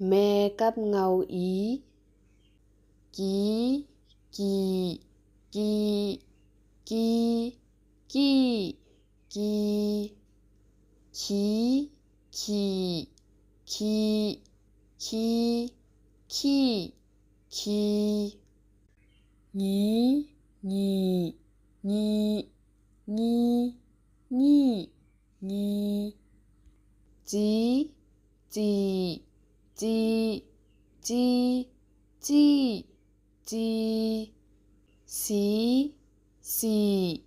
แม่กับเงาอีกีกีกีกีกีกีขีขีขีขีขีขีညီညီညီညီညီညီจีจีจีจีจีจีสีสี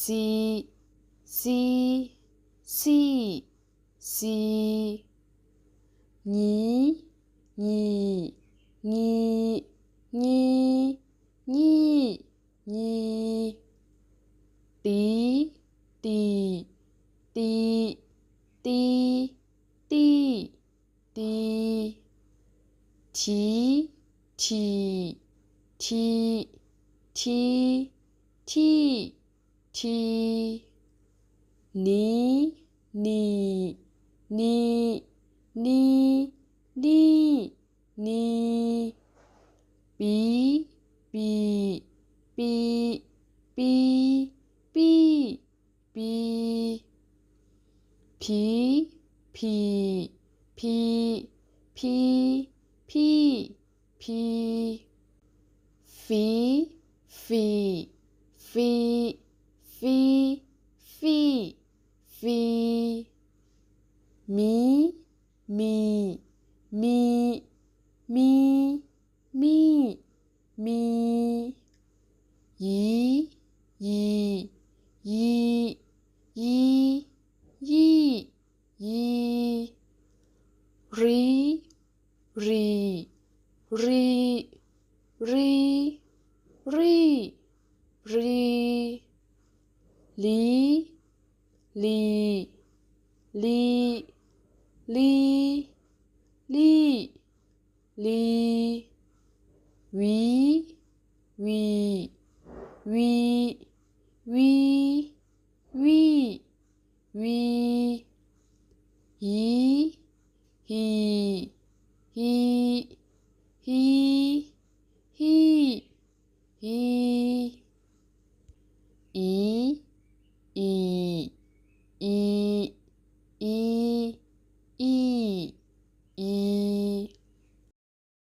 สีสีสีสีညီညီညီညီညီညီတီတီတီတီတီတီထီထီထီထီထီထီနီနီနီနီနီနီပီပီပီပီပီပီဖြီဖြီဖြီဖြီဖြီဖြီဖီဖီဖီဖီဖီဖီမီမီမီမီမီမီยียียียียียีรีรีรีรีรีรีลีลีลีลีลีลีวีวีวีวีวีวีฮีฮีฮีฮีฮีฮี